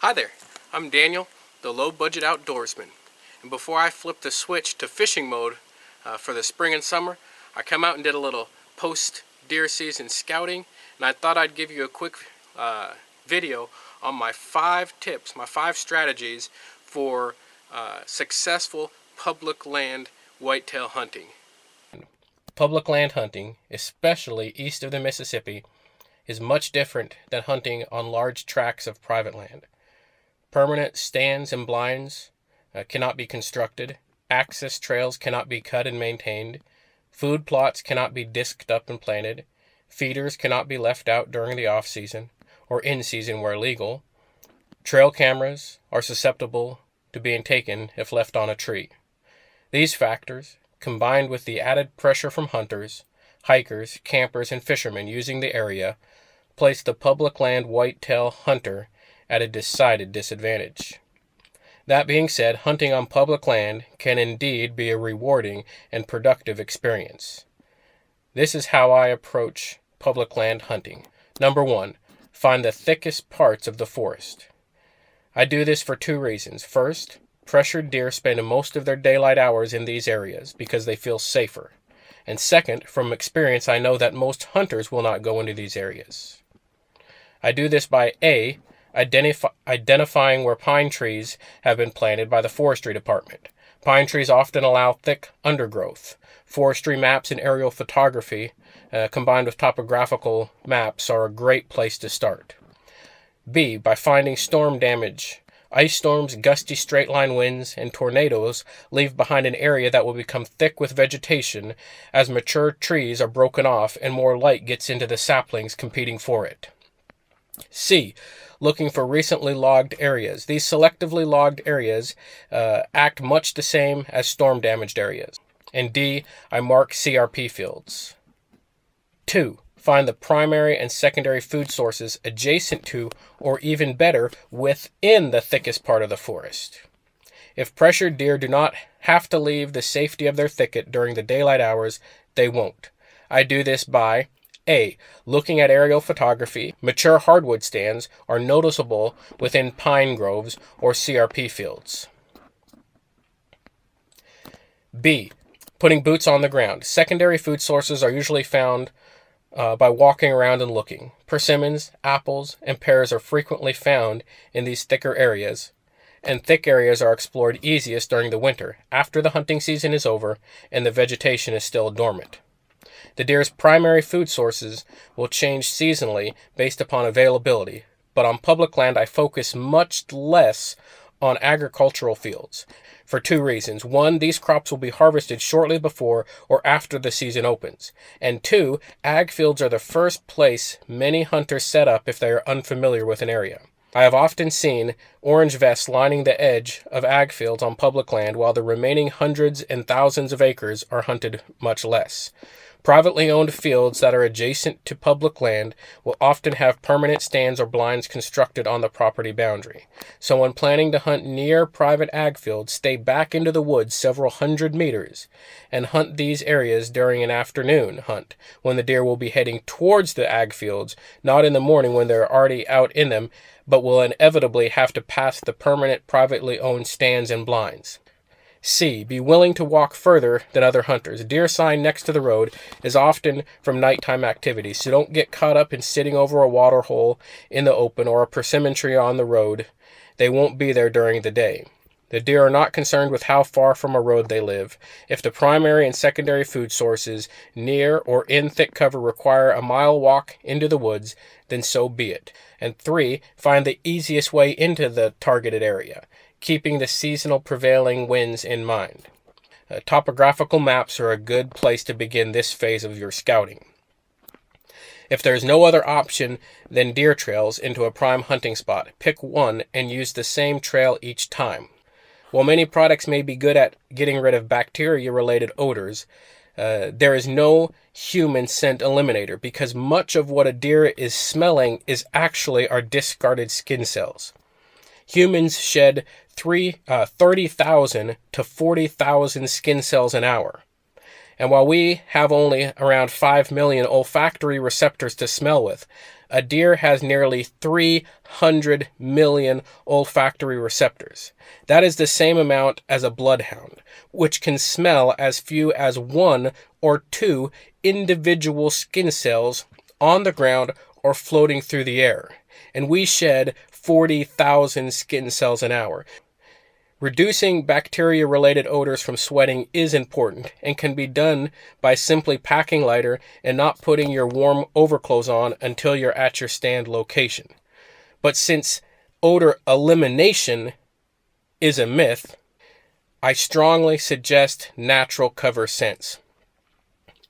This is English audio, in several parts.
Hi there, I'm Daniel, the low-budget outdoorsman. And before I flip the switch to fishing mode for the spring and summer, I come out and did a little post-deer season scouting, and I thought I'd give you a quick video on my 5 tips, my 5 strategies for successful public land whitetail hunting. Public land hunting, especially east of the Mississippi, is much different than hunting on large tracts of private land. Permanent stands and blinds cannot be constructed. Access trails cannot be cut and maintained. Food plots cannot be disked up and planted. Feeders cannot be left out during the off-season or in-season where legal. Trail cameras are susceptible to being taken if left on a tree. These factors, combined with the added pressure from hunters, hikers, campers, and fishermen using the area, place the public land whitetail hunter at a decided disadvantage. That being said, hunting on public land can indeed be a rewarding and productive experience. This is how I approach public land hunting. Number 1, find the thickest parts of the forest. I do this for 2 reasons. First, pressured deer spend most of their daylight hours in these areas because they feel safer. And second, from experience, I know that most hunters will not go into these areas. I do this by A, identifying where pine trees have been planted by the forestry department. Pine trees often allow thick undergrowth. Forestry maps and aerial photography combined with topographical maps are a great place to start. B, by finding storm damage. Ice storms, gusty straight-line winds, and tornadoes leave behind an area that will become thick with vegetation as mature trees are broken off and more light gets into the saplings competing for it. C, looking for recently logged areas. These selectively logged areas act much the same as storm-damaged areas. And D, I mark CRP fields. 2, find the primary and secondary food sources adjacent to, or even better, within the thickest part of the forest. If pressured deer do not have to leave the safety of their thicket during the daylight hours, they won't. I do this by A, looking at aerial photography. Mature hardwood stands are noticeable within pine groves or CRP fields. B, putting boots on the ground. Secondary food sources are usually found by walking around and looking. Persimmons, apples, and pears are frequently found in these thicker areas, and thick areas are explored easiest during the winter, after the hunting season is over and the vegetation is still dormant. The deer's primary food sources will change seasonally based upon availability, but on public land I focus much less on agricultural fields for 2 reasons. 1, these crops will be harvested shortly before or after the season opens. And 2, ag fields are the first place many hunters set up if they are unfamiliar with an area. I have often seen orange vests lining the edge of ag fields on public land while the remaining hundreds and thousands of acres are hunted much less. Privately owned fields that are adjacent to public land will often have permanent stands or blinds constructed on the property boundary. So when planning to hunt near private ag fields, stay back into the woods several hundred meters and hunt these areas during an afternoon hunt when the deer will be heading towards the ag fields, not in the morning when they're already out in them, but will inevitably have to pass the permanent privately owned stands and blinds. C, be willing to walk further than other hunters. A deer sign next to the road is often from nighttime activities, so don't get caught up in sitting over a water hole in the open or a persimmon tree on the road. They won't be there during the day. The deer are not concerned with how far from a road they live. If the primary and secondary food sources near or in thick cover require a mile walk into the woods, then so be it. And 3, find the easiest way into the targeted area, keeping the seasonal prevailing winds in mind. Topographical maps are a good place to begin this phase of your scouting. If there is no other option than deer trails into a prime hunting spot, pick one and use the same trail each time. While many products may be good at getting rid of bacteria-related odors, there is no human scent eliminator because much of what a deer is smelling is actually our discarded skin cells. Humans shed 30,000 to 40,000 skin cells an hour. And while we have only around 5 million olfactory receptors to smell with, A deer has nearly 300 million olfactory receptors. That is the same amount as a bloodhound, which can smell as few as 1 or 2 individual skin cells on the ground or floating through the air. And we shed 40,000 skin cells an hour. Reducing bacteria-related odors from sweating is important and can be done by simply packing lighter and not putting your warm overclothes on until you're at your stand location. But since odor elimination is a myth, I strongly suggest natural cover scents.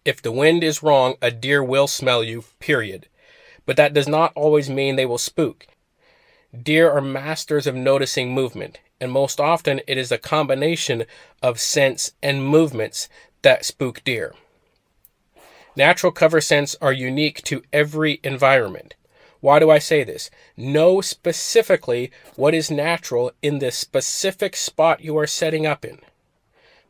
If the wind is wrong, a deer will smell you, period. But that does not always mean they will spook. Deer are masters of noticing movement, and most often it is a combination of scents and movements that spook deer. Natural cover scents are unique to every environment. Why do I say this? Know specifically what is natural in the specific spot you are setting up in.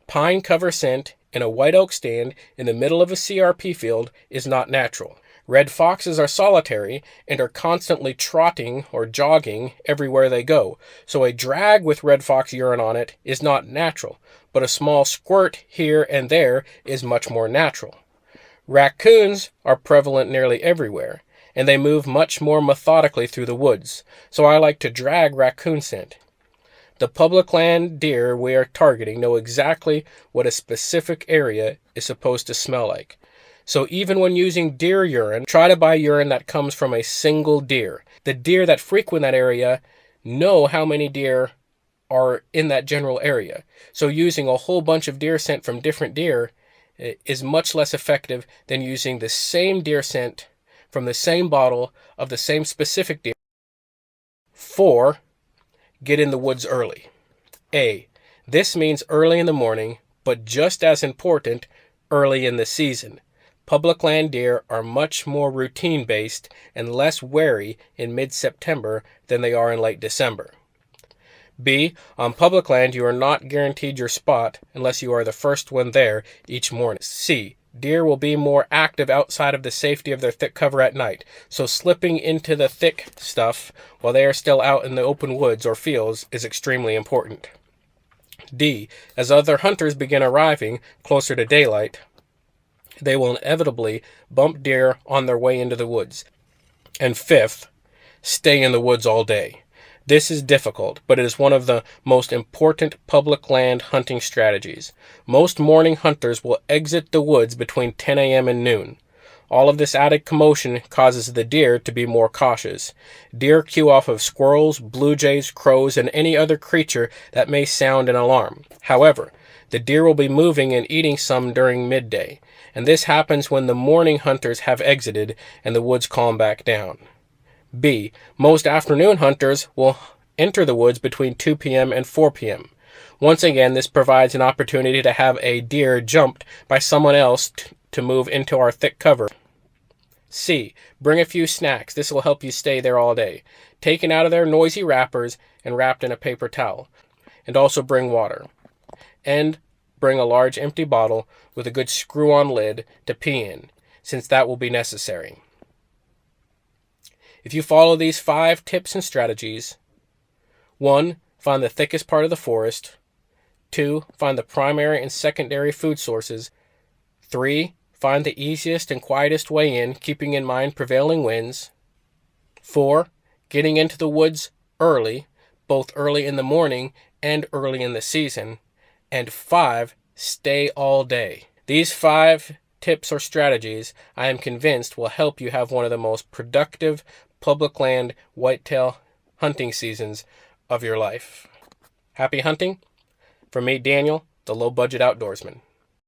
Pine cover scent in a white oak stand in the middle of a CRP field is not natural. Red foxes are solitary and are constantly trotting or jogging everywhere they go, so a drag with red fox urine on it is not natural, but a small squirt here and there is much more natural. Raccoons are prevalent nearly everywhere, and they move much more methodically through the woods, so I like to drag raccoon scent. The public land deer we are targeting know exactly what a specific area is supposed to smell like. So even when using deer urine, try to buy urine that comes from a single deer. The deer that frequent that area know how many deer are in that general area. So using a whole bunch of deer scent from different deer is much less effective than using the same deer scent from the same bottle of the same specific deer. 4. Get in the woods early. A. This means early in the morning, but just as important, early in the season. Public land deer are much more routine-based and less wary in mid-September than they are in late December. B. On public land, you are not guaranteed your spot unless you are the first one there each morning. C. Deer will be more active outside of the safety of their thick cover at night, so slipping into the thick stuff while they are still out in the open woods or fields is extremely important. D. As other hunters begin arriving closer to daylight, they will inevitably bump deer on their way into the woods. And 5th, stay in the woods all day. This is difficult, but it is one of the most important public land hunting strategies. Most morning hunters will exit the woods between 10 a.m. and noon. All of this added commotion causes the deer to be more cautious. Deer cue off of squirrels, blue jays, crows, and any other creature that may sound an alarm. However, the deer will be moving and eating some during midday, and this happens when the morning hunters have exited and the woods calm back down. B. Most afternoon hunters will enter the woods between 2 p.m. and 4 p.m. Once again, this provides an opportunity to have a deer jumped by someone else to move into our thick cover. C. Bring a few snacks. This will help you stay there all day. Taken out of their noisy wrappers and wrapped in a paper towel. And also bring water. And bring a large empty bottle with a good screw-on lid to pee in, since that will be necessary. If you follow these 5 tips and strategies: 1. Find the thickest part of the forest. 2. Find the primary and secondary food sources. 3. Find the easiest and quietest way in, keeping in mind prevailing winds. 4. Getting into the woods early, both early in the morning and early in the season. And 5. Stay all day. These 5 tips or strategies, I am convinced, will help you have one of the most productive public land whitetail hunting seasons of your life. Happy hunting. From me, Daniel, the low budget outdoorsman.